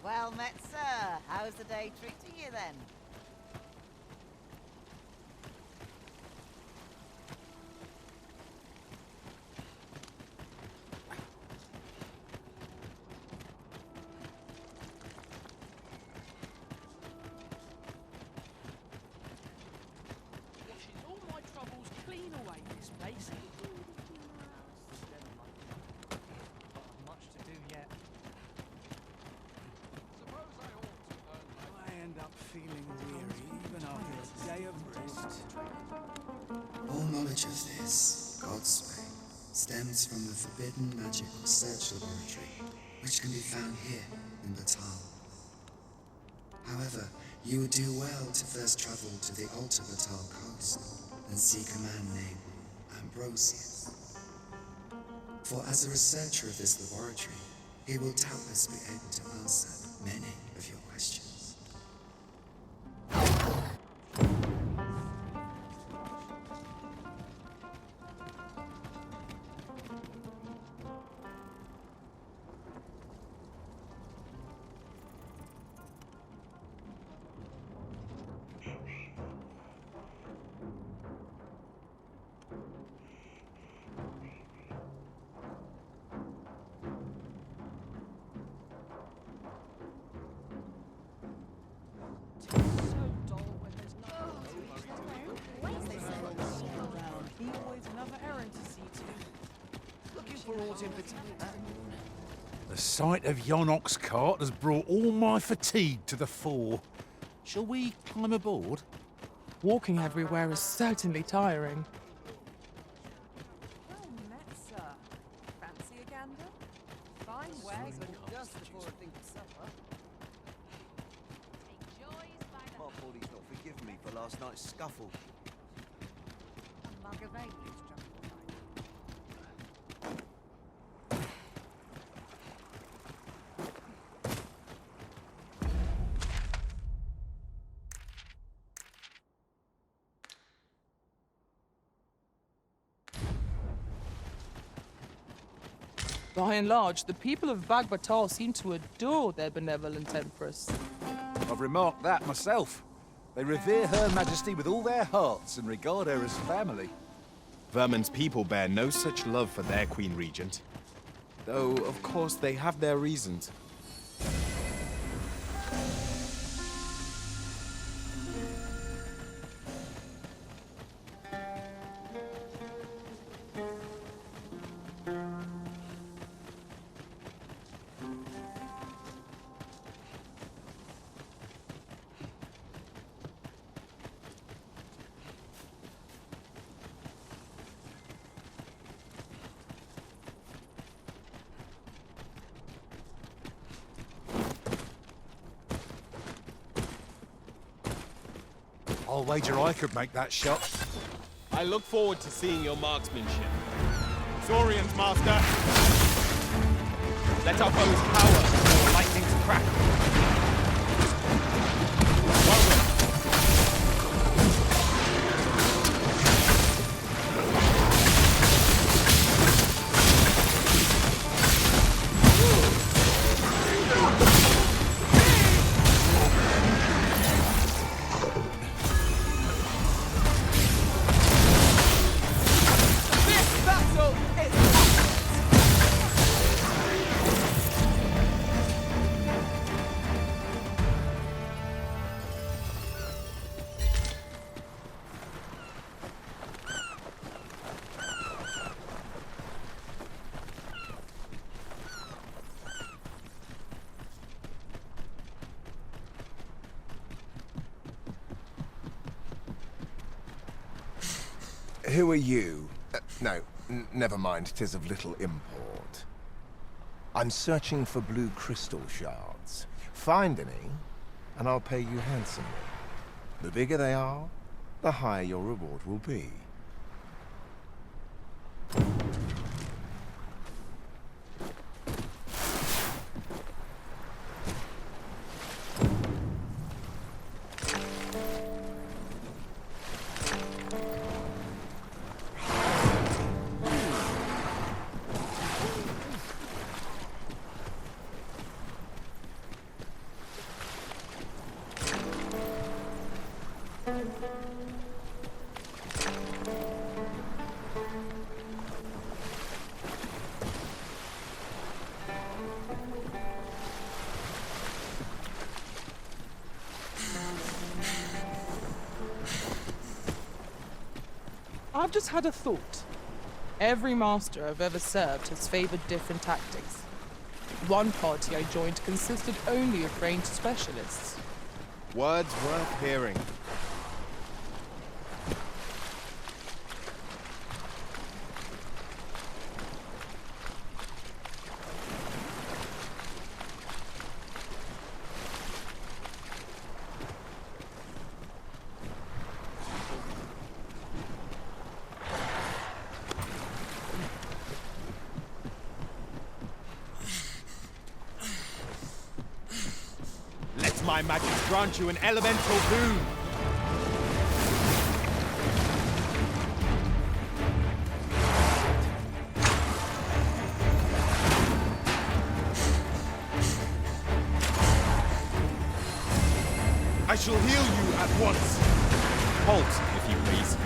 Well met, sir. How's the day treating you then? Washes all my troubles clean away, this place. Much to do yet. I end up feeling weary even after a day of rest. All knowledge of this, God's way, stems from the forbidden magic research laboratory, which can be found here in Bakbattahl. However, you would do well to first travel to the Bakbattahl coast and seek a man named Ambrosius. For as a researcher of this laboratory, he will doubtless be able to answer many of your questions. The sight of yon ox cart has brought all my fatigue to the fore. Shall we climb aboard? Walking everywhere is certainly tiring. Well met, sir. Fancy a gander? Fine wares and just before a think of supper. My body's not forgiven me for last night's scuffle. A mug of ale is just By and large, the people of Bakbattahl seem to adore their benevolent empress. I've remarked that myself. They revere Her Majesty with all their hearts and regard her as family. Vermin's people bear no such love for their Queen Regent. Though, of course, they have their reasons. I'll wager I could make that shot. I look forward to seeing your marksmanship. Saurians, Master! Let our foes cower before lightning's crackle. Who are you? No, never mind, 'tis of little import. I'm searching for blue crystal shards. Find any, and I'll pay you handsomely. The bigger they are, the higher your reward will be. I've just had a thought. Every master I've ever served has favored different tactics. One party I joined consisted only of ranged specialists. Words worth hearing. Let my magic grant you an elemental boon. I shall heal you at once. Halt, if you please.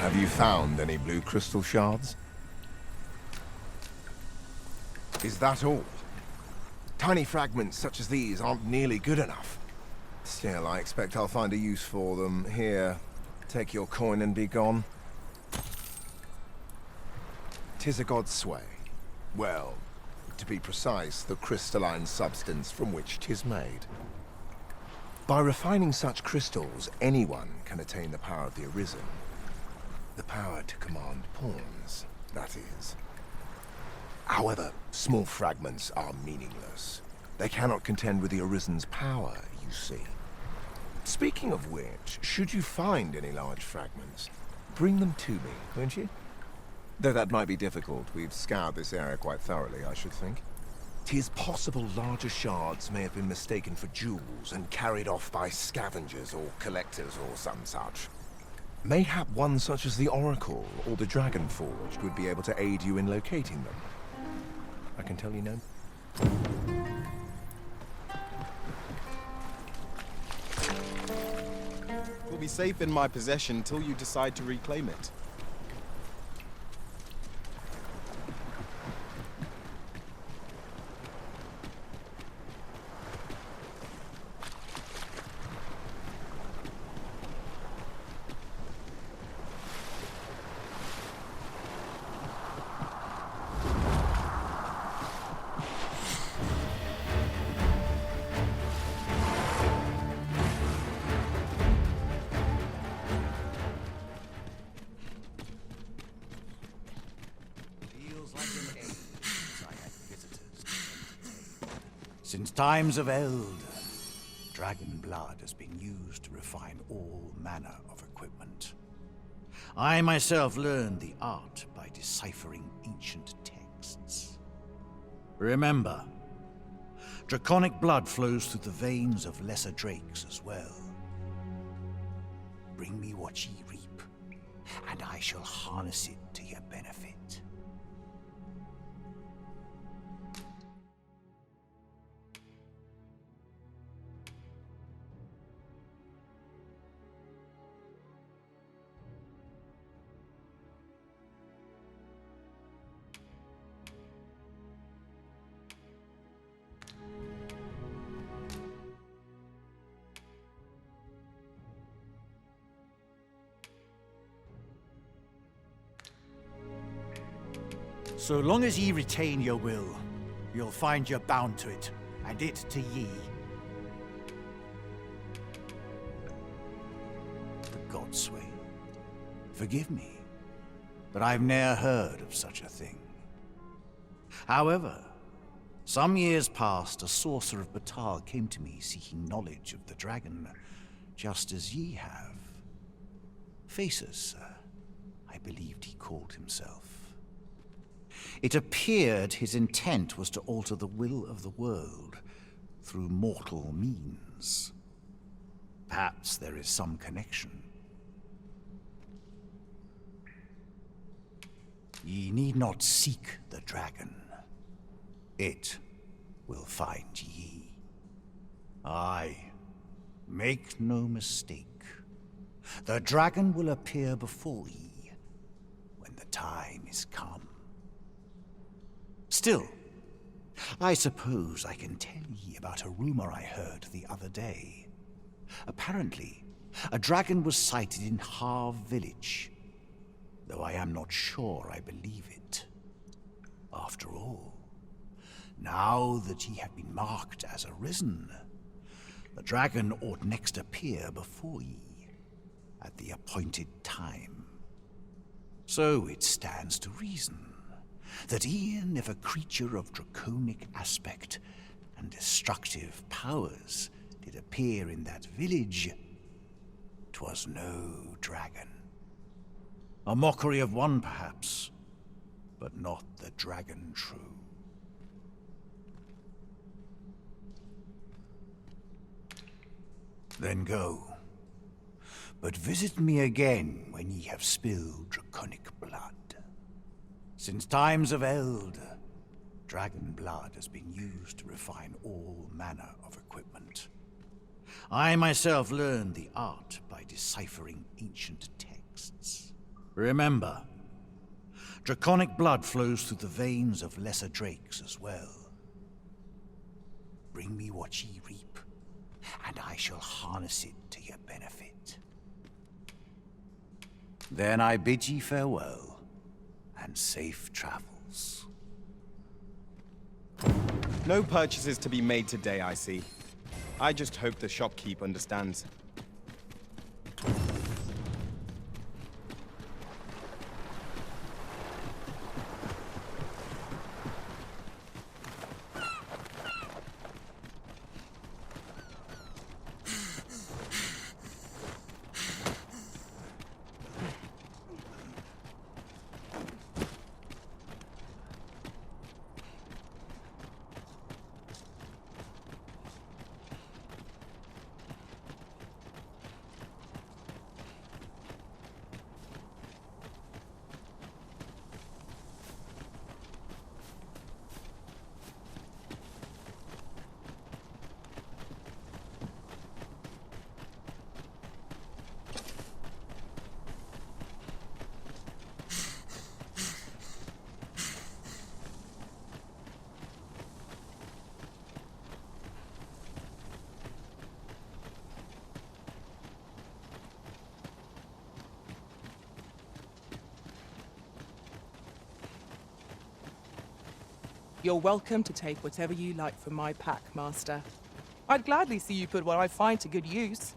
Have you found any blue crystal shards? Is that all? Tiny fragments such as these aren't nearly good enough. Still, I expect I'll find a use for them. Here, take your coin and be gone. 'Tis a god's sway. Well, to be precise, the crystalline substance from which 'tis made. By refining such crystals, anyone can attain the power of the Arisen. The power to command pawns, that is. However, small fragments are meaningless. They cannot contend with the Arisen's power, you see. Speaking of which, should you find any large fragments, bring them to me, won't you? Though that might be difficult. We've scoured this area quite thoroughly, I should think. 'Tis possible larger shards may have been mistaken for jewels and carried off by scavengers or collectors or some such. Mayhap one such as the Oracle or the Dragon Forged would be able to aid you in locating them. I can tell you no. It will be safe in my possession till you decide to reclaim it. Since times of eld, dragon blood has been used to refine all manner of equipment. I myself learned the art by deciphering ancient texts. Remember, draconic blood flows through the veins of lesser drakes as well. Bring me what ye reap, and I shall harness it to your benefit. So long as ye retain your will, you'll find you're bound to it, and it to ye. The Godsway, forgive me, but I've ne'er heard of such a thing. However, some years past, a sorcerer of Bakbattahl came to me seeking knowledge of the dragon, just as ye have. Faces, sir, I believed he called himself. It appeared his intent was to alter the will of the world through mortal means. Perhaps there is some connection. Ye need not seek the dragon. It will find ye. Aye, make no mistake. The dragon will appear before ye when the time is come. Still, I suppose I can tell ye about a rumor I heard the other day. Apparently, a dragon was sighted in Harve Village, though I am not sure I believe it. After all, now that ye have been marked as arisen, the dragon ought next appear before ye at the appointed time. So it stands to reason that e'en if a creature of draconic aspect and destructive powers did appear in that village, 'twas no dragon. A mockery of one, perhaps, but not the dragon true. Then go, but visit me again when ye have spilled draconic blood. Since times of eld, dragon blood has been used to refine all manner of equipment. I myself learned the art by deciphering ancient texts. Remember, draconic blood flows through the veins of lesser drakes as well. Bring me what ye reap, and I shall harness it to your benefit. Then I bid ye farewell, and safe travels. No purchases to be made today, I see. I just hope the shopkeep understands. You're welcome to take whatever you like from my pack, Master. I'd gladly see you put what I find to good use.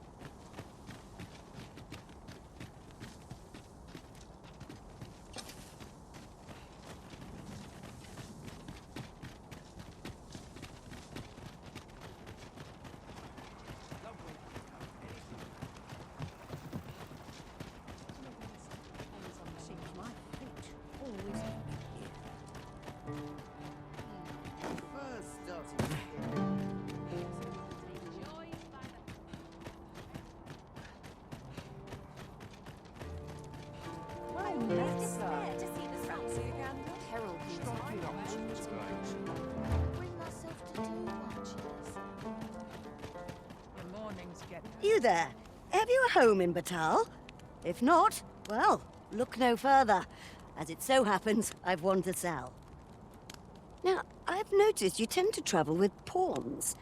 You there? Have you a home in Bakbattahl? If not, well, look no further. As it so happens, I've one to sell. Now, I've noticed you tend to travel with pawns.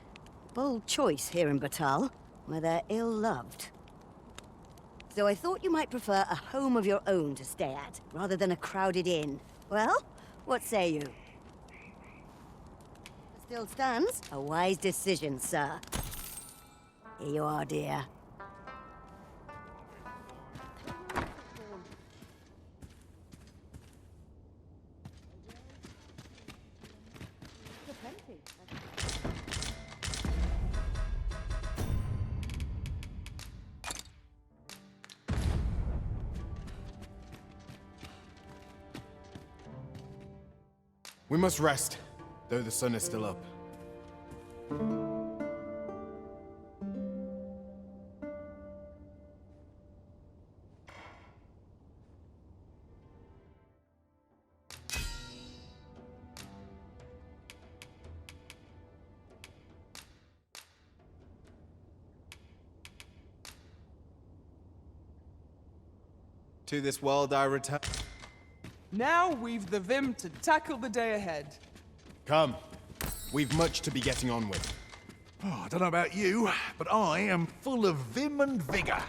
Bold choice here in Bakbattahl, where they're ill-loved. So I thought you might prefer a home of your own to stay at, rather than a crowded inn. Well, What say you? Still stands? A wise decision, sir. Here you are, dear. We must rest, though the sun is still up. To this world I return. Now we've the vim to tackle the day ahead. Come. We've much to be getting on with. Oh, I don't know about you, but I am full of vim and vigour.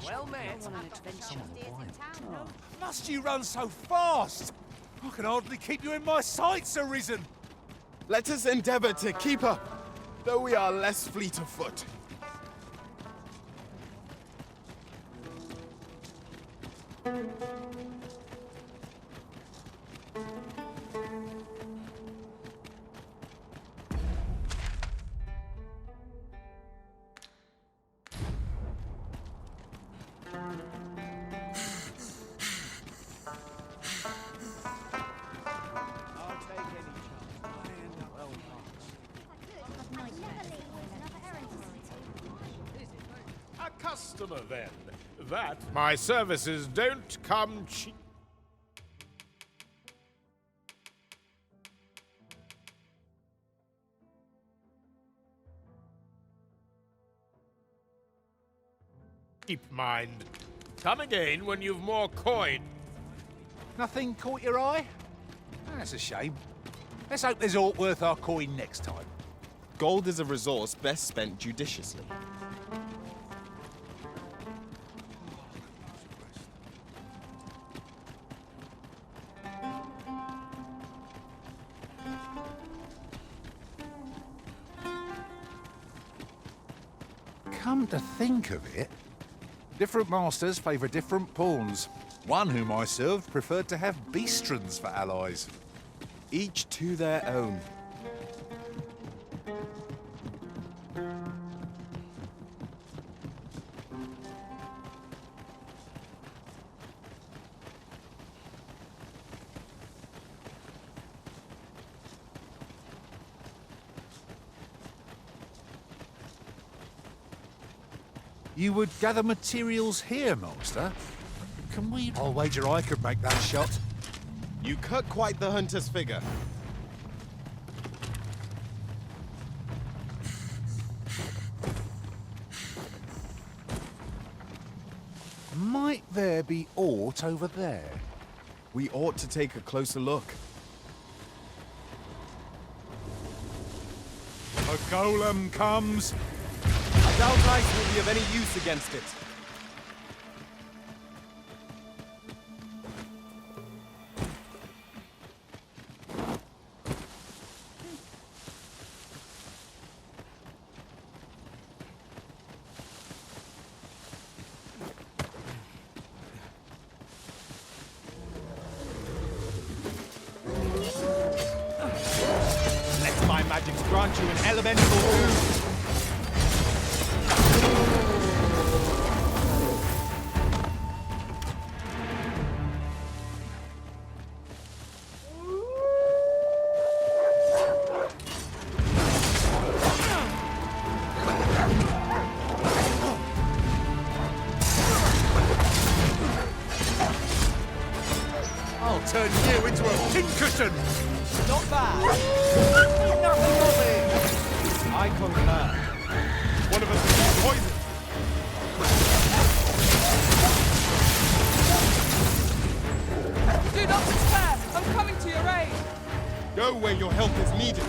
Well met. Must you run so fast? I can hardly keep you in my sights, Arisen. Let us endeavor to keep up, though we are less fleet of foot. Customer, then. That my services don't come cheap. Mind. Come again when you've more coin. Nothing caught your eye? That's a shame. Let's hope there's aught worth our coin next time. Gold is a resource best spent judiciously. Come to think of it, different masters favour different pawns. One whom I served preferred to have beastrons for allies. Each to their own. You would gather materials here, master? Can we... I'll wager I could make that shot. You cut quite the hunter's figure. Might there be aught over there? We ought to take a closer look. A golem comes. I doubt ice will be of any use against it. Let my magic grant you an elemental wound. I'll turn you into a pincushion! Not bad. Nothing of it! I concur. One of us is being poisoned. Do not despair! I'm coming to your aid! Go where your help is needed.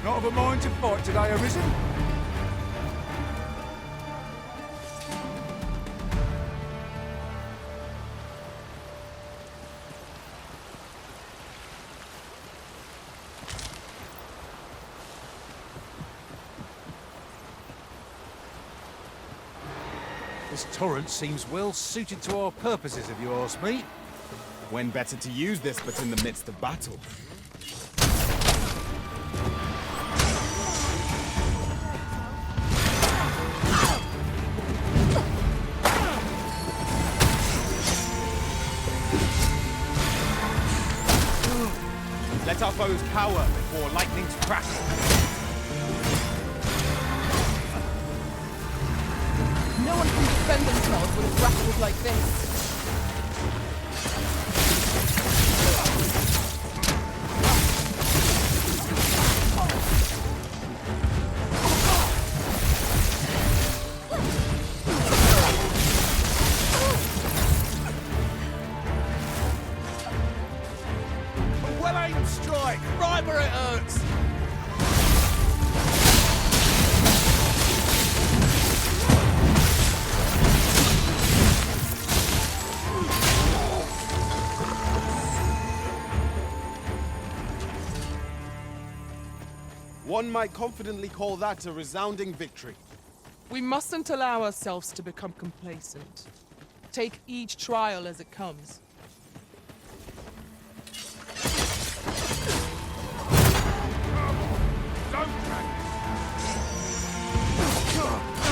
Not of a mind to fight today, Arisen? This torrent seems well suited to our purposes, if you ask me. When better to use this but in the midst of battle? Let our foes cower before lightning's crackle. No one can defend themselves when it rattles like this. A well-aimed strike, right where it hurts! One might confidently call that a resounding victory. We mustn't allow ourselves to become complacent. Take each trial as it comes.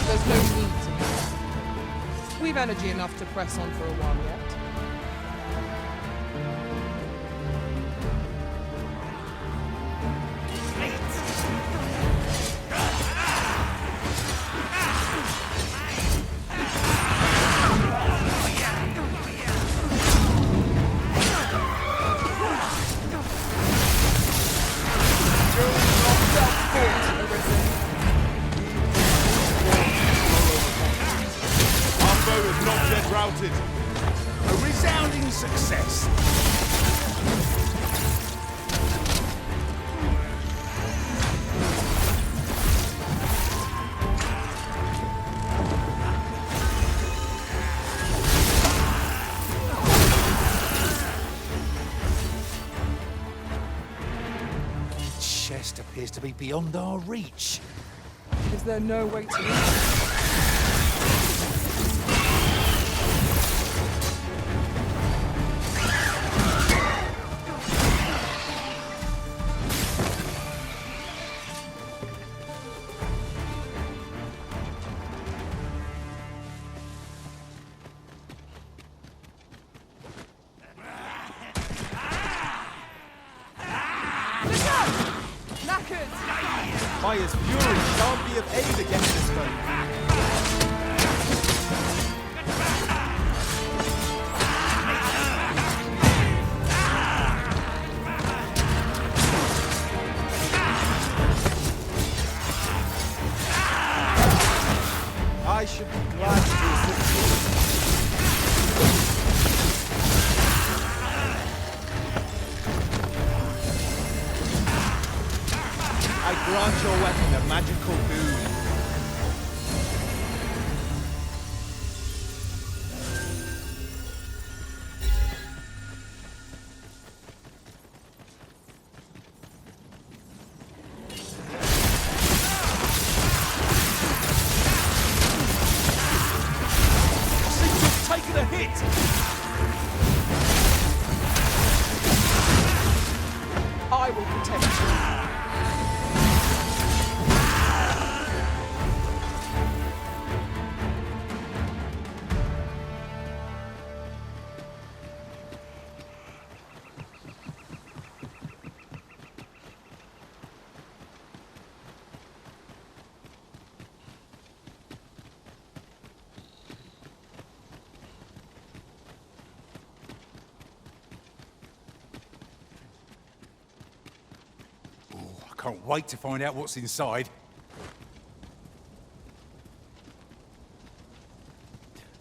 There's no need to be. We've energy enough to press on for a while yet. Routed. A resounding success. The chest appears to be beyond our reach. Is there no way to reach? Fire's fury can't be of aid against this foe. I should be glad to assist you. I grant your weapon a magical boon. Seems to have taken a hit! I will protect you. I can't wait to find out what's inside.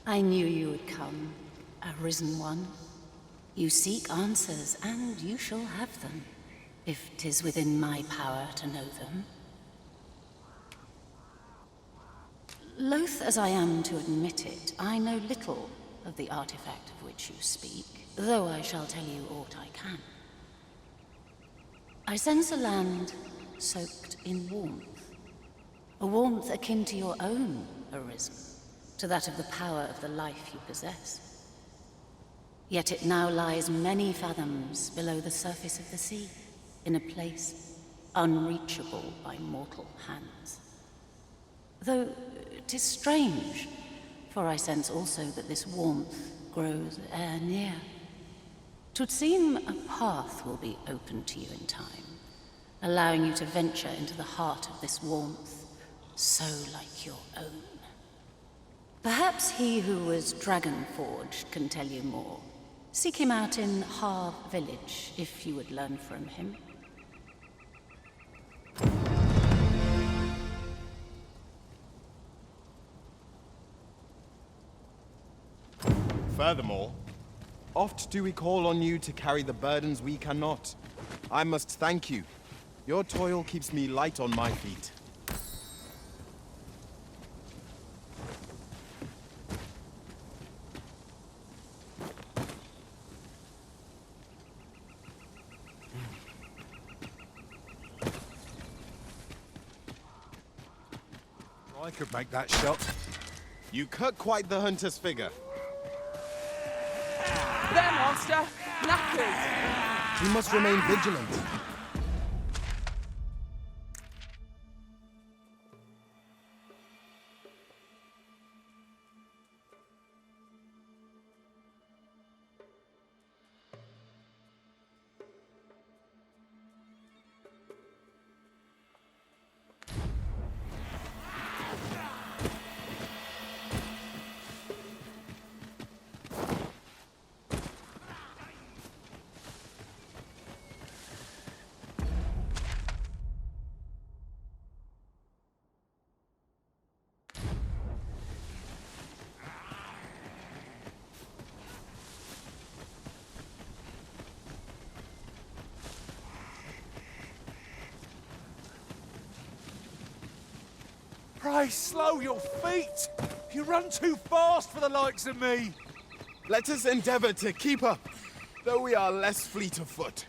I knew you would come, Arisen One. You seek answers, and you shall have them, if 'tis within my power to know them. Loath as I am to admit it, I know little of the artifact of which you speak, though I shall tell you aught I can. I sense a land soaked in warmth. A warmth akin to your own, Arisen, to that of the power of the life you possess. Yet it now lies many fathoms below the surface of the sea, in a place unreachable by mortal hands. Though 'tis strange, for I sense also that this warmth grows e'er near. 'Twould seem a path will be open to you in time, allowing you to venture into the heart of this warmth, so like your own. Perhaps he who was dragon-forged can tell you more. Seek him out in Harve Village, if you would learn from him. Furthermore, oft do we call on you to carry the burdens we cannot. I must thank you. Your toil keeps me light on my feet. I could make that shot. You cut quite the hunter's figure. There, Master! Knackers! We must remain vigilant. Pray, slow your feet! You run too fast for the likes of me! Let us endeavor to keep up, though we are less fleet of foot.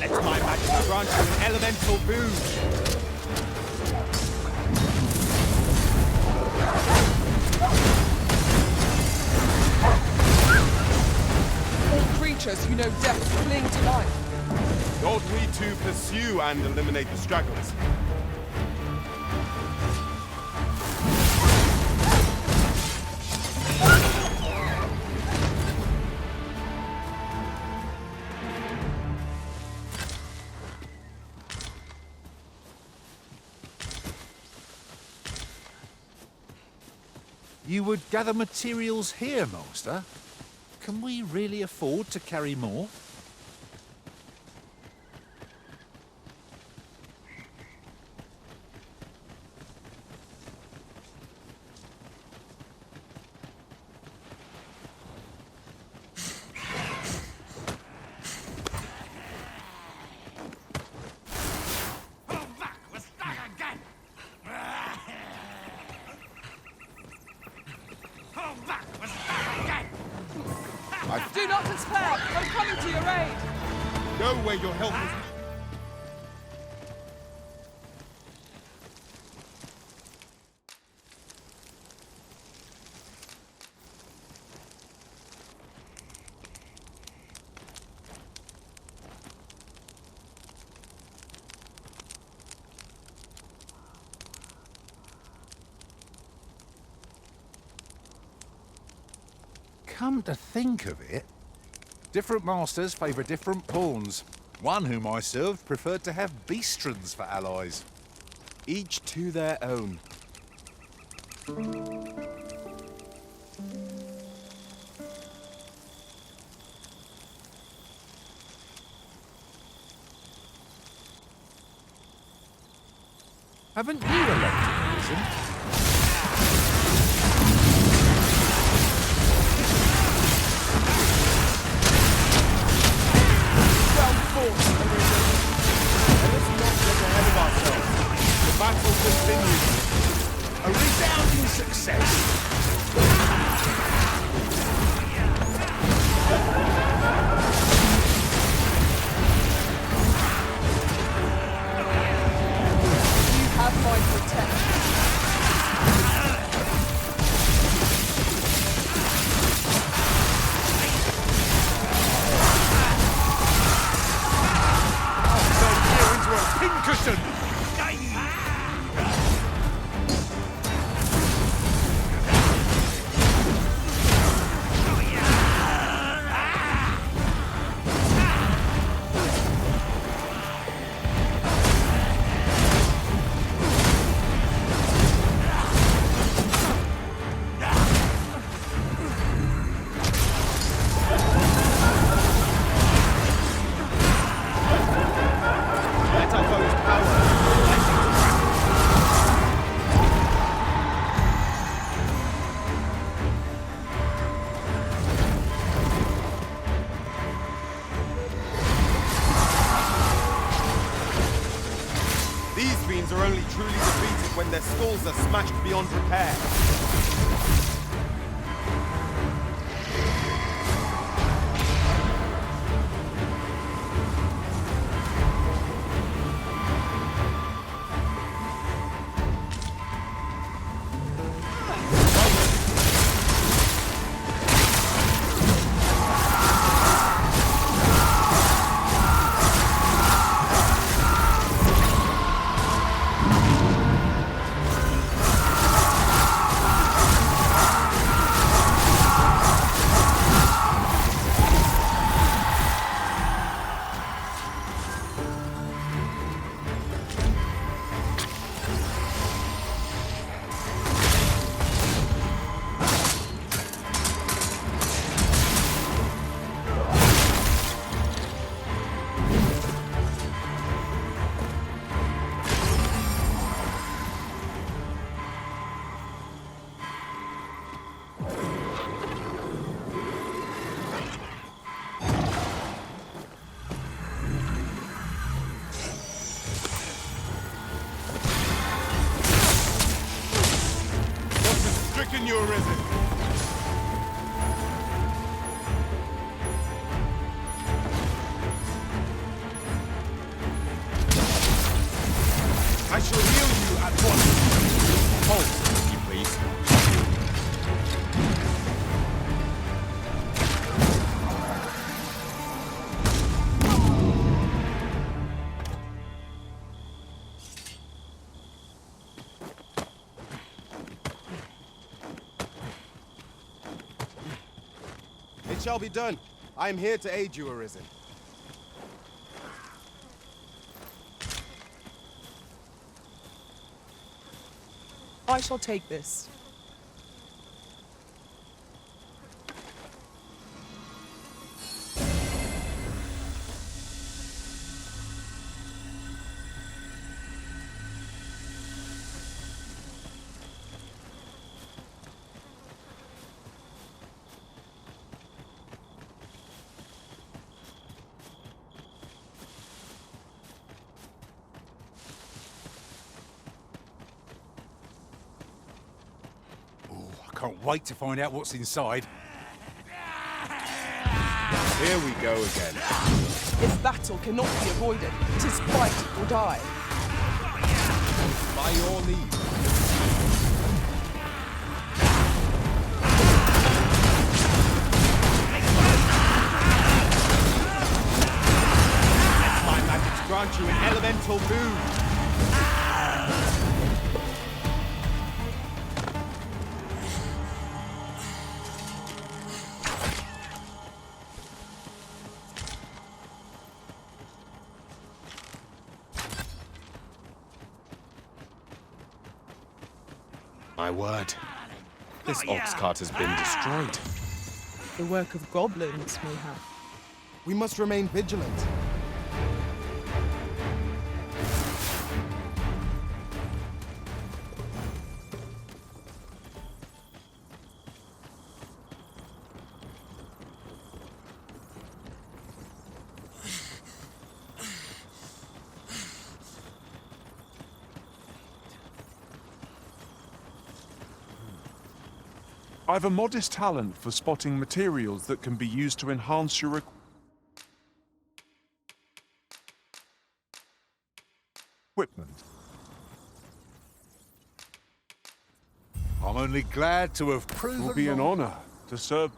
Let my magic grant you an elemental boon. Creatures who know death cling to life. Ought we to pursue and eliminate the stragglers? You would gather materials here, Master? Can we really afford to carry more? Do not despair! I'm coming to your aid! Go where your help is. Come to think of it, different masters favour different pawns. One whom I served preferred to have beastrons for allies. Each to their own. Haven't you elected prison? Let us not get ahead of ourselves. The battle continues. A resounding success. You have my protection. Pincushion! Let our foe's power. These fiends are only truly defeated when their skulls are smashed beyond repair. You arisen. I shall heal you at once. Halt, you please. It shall be done. I am here to aid you, Arisen. I shall take this. Can't wait to find out what's inside. Here we go again. If battle cannot be avoided, 'tis fight or die. By your leave. Let my magics grant you an elemental boon. My word. This ox cart has been destroyed. The work of goblins, mayhap. We must remain vigilant. I've a modest talent for spotting materials that can be used to enhance your equipment. I'm only glad to have proven. It will be an honor to serve.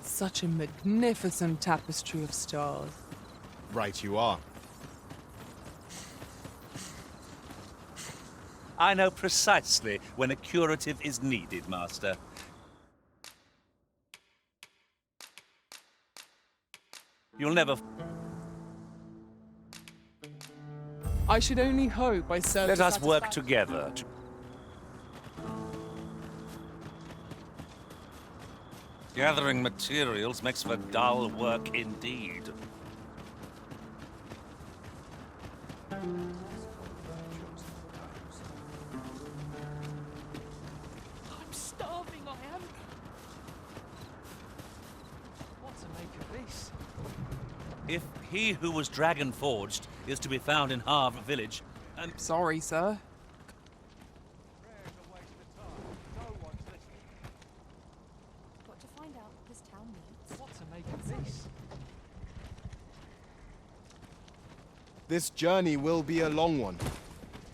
Such a magnificent tapestry of stars. Right you are. I know precisely when a curative is needed, Master. You'll never... I should only hope I serve. Let us work together. Gathering materials makes for dull work indeed. I'm starving, I am. What to make of this? If he who was dragon forged is to be found in Harve Village, Sorry, sir. What to find out what this town needs? What to make of this? This journey will be a long one.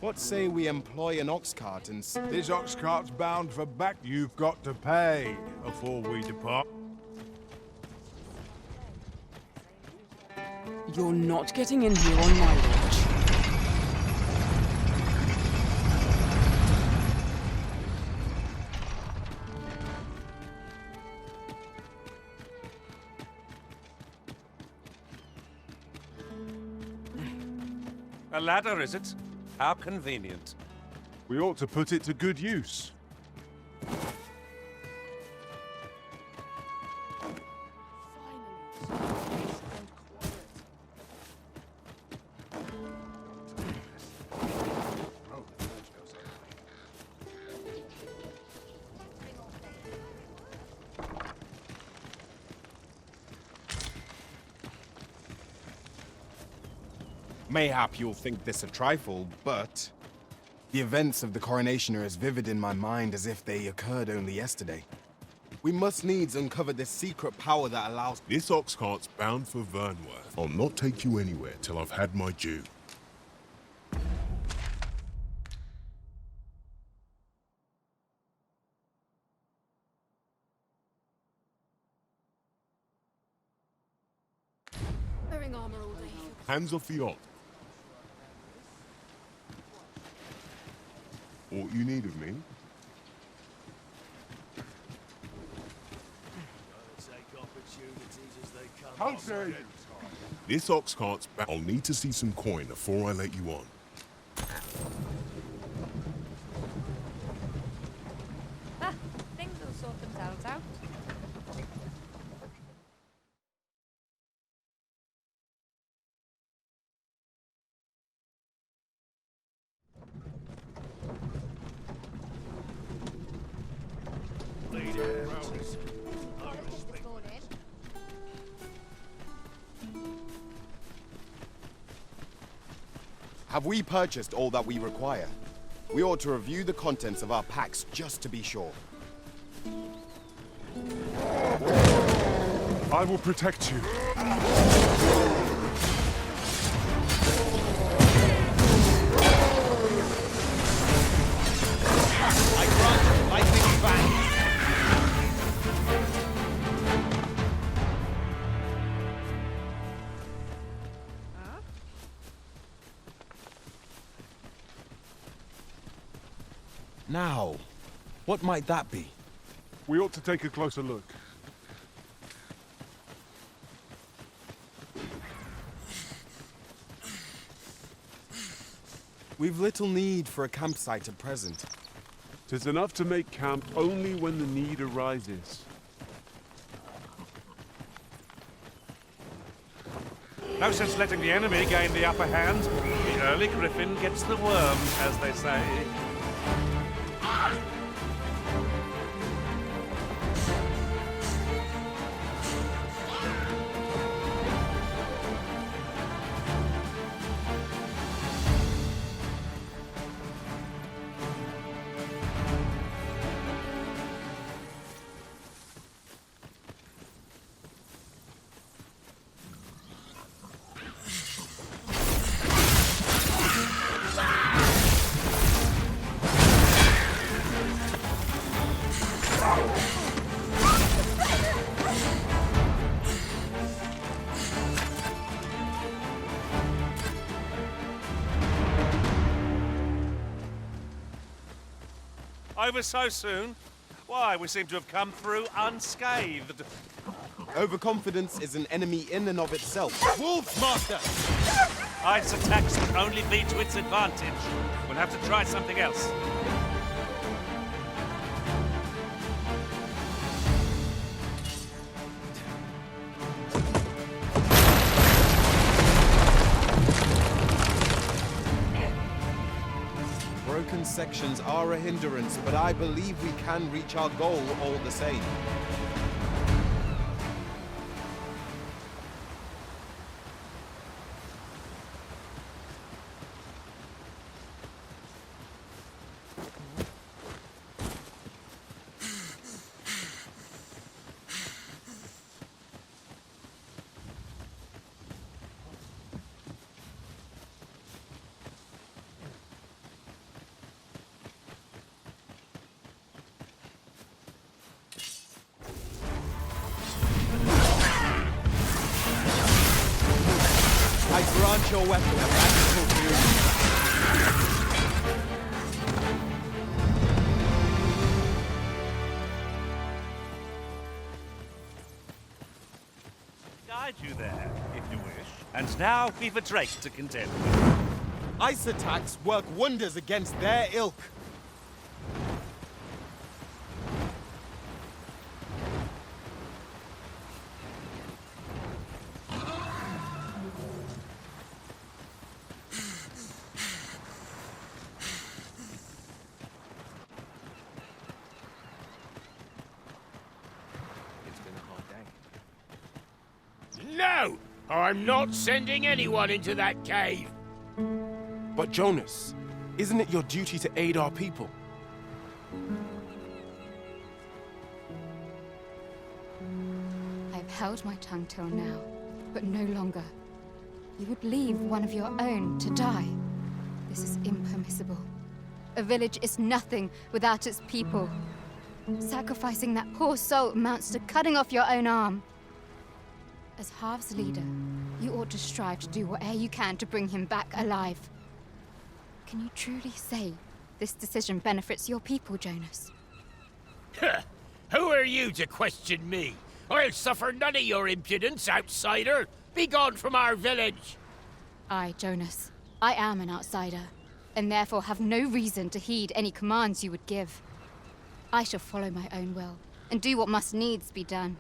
What say we employ an ox cart and... This ox cart's bound for back. You've got to pay before we depart. You're not getting in here on my watch. a ladder, is it? How convenient. We ought to put it to good use. Mayhap you'll think this a trifle, but the events of the coronation are as vivid in my mind as if they occurred only yesterday. We must needs uncover this secret power that allows... This ox cart's bound for Vernworth. I'll not take you anywhere till I've had my due. Wearing armor all day. Hands off the ox. What you need of me? How dare you? This ox cart's back. I'll need to see some coin before I let you on. Ah, things will sort themselves out. Have we purchased all that we require? We ought to review the contents of our packs just to be sure. I will protect you. I grant lightning fang. Now, what might that be? We ought to take a closer look. We've little need for a campsite at present. 'Tis enough to make camp only when the need arises. No sense letting the enemy gain the upper hand. The early griffin gets the worms, as they say. Over so soon? Why, we seem to have come through unscathed. Overconfidence is an enemy in and of itself. Wolves, Master! Ice attacks can only be to its advantage. We'll have to try something else. Broken sections are a hindrance, but I believe we can reach our goal all the same. I grant your weapon a magical fury. Guide you there, if you wish. And now we've a Drake to contend with. Ice attacks work wonders against their ilk. No! I'm not sending anyone into that cave! But Jonas, isn't it your duty to aid our people? I've held my tongue till now, but no longer. You would leave one of your own to die. This is impermissible. A village is nothing without its people. Sacrificing that poor soul amounts to cutting off your own arm. As Harve's leader, you ought to strive to do whatever you can to bring him back alive. Can you truly say this decision benefits your people, Jonas? Who are you to question me? I'll suffer none of your impudence, outsider! Be gone from our village! I, Jonas, I am an outsider, and therefore have no reason to heed any commands you would give. I shall follow my own will, and do what must needs be done.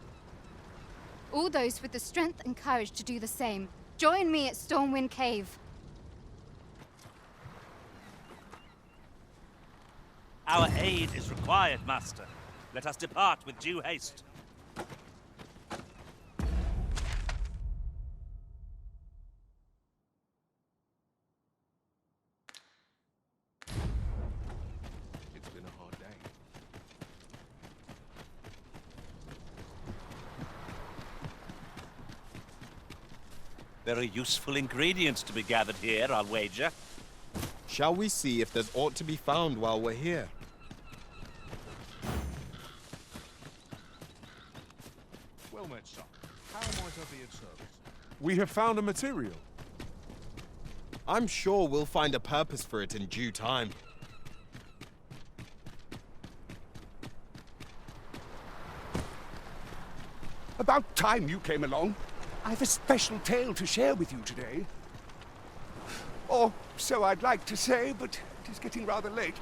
All those with the strength and courage to do the same, join me at Stormwind Cave. Our aid is required, Master. Let us depart with due haste. It's been a hard day. There are useful ingredients to be gathered here, I'll wager. Shall we see if there's aught to be found while we're here? Well met, son. How might I be of service? We have found a material. I'm sure we'll find a purpose for it in due time. About time you came along. I've a special tale to share with you today. Or so I'd like to say, but it is getting rather late.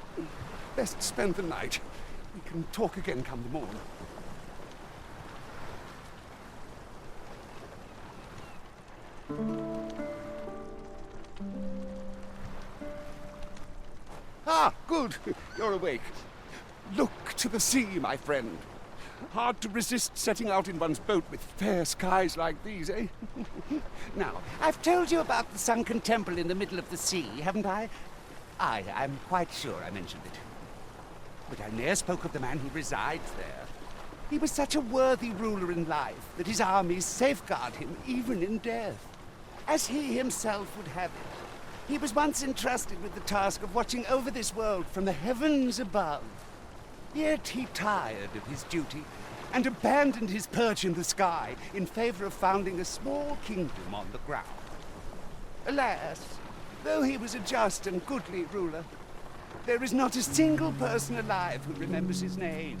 Best spend the night. We can talk again come the morn. Ah, good. You're awake. Look to the sea, my friend. Hard to resist setting out in one's boat with fair skies like these, eh? Now, I've told you about the sunken temple in the middle of the sea, haven't I? I'm quite sure I mentioned it. But I ne'er spoke of the man who resides there. He was such a worthy ruler in life that his armies safeguard him even in death. As he himself would have it, he was once entrusted with the task of watching over this world from the heavens above. Yet he tired of his duty and abandoned his perch in the sky in favor of founding a small kingdom on the ground. Alas, though he was a just and goodly ruler, there is not a single person alive who remembers his name.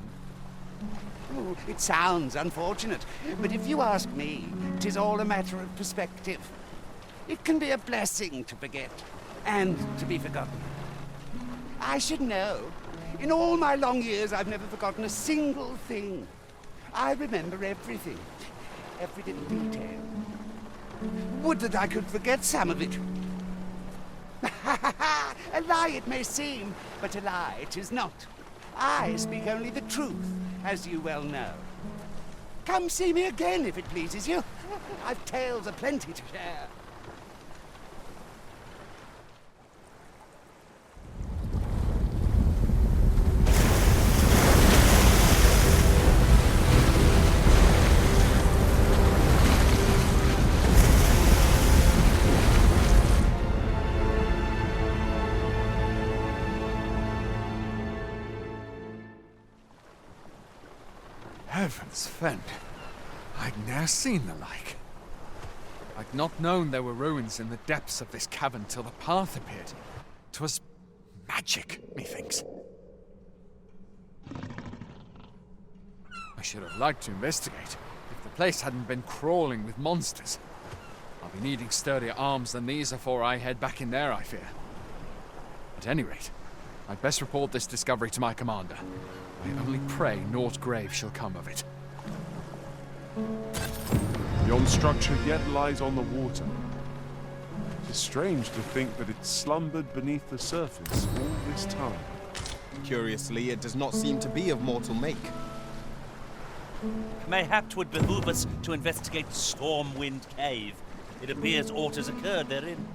Oh, it sounds unfortunate, but if you ask me, 'tis all a matter of perspective. It can be a blessing to forget, and to be forgotten. I should know. In all my long years, I've never forgotten a single thing. I remember everything, every little detail. Would that I could forget some of it. A lie it may seem, but a lie it is not. I speak only the truth, as you well know. Come see me again if it pleases you. I've tales aplenty to share. Heavens fend, I'd ne'er seen the like. I'd not known there were ruins in the depths of this cavern till the path appeared. 'Twas magic, methinks. I should have liked to investigate, if the place hadn't been crawling with monsters. I'll be needing sturdier arms than these afore I head back in there, I fear. At any rate, I'd best report this discovery to my commander. I only pray naught grave shall come of it. Yon structure yet lies on the water. It's strange to think that it slumbered beneath the surface all this time. Curiously, it does not seem to be of mortal make. Mayhap 'twould behoove us to investigate Stormwind Cave. It appears aught has occurred therein.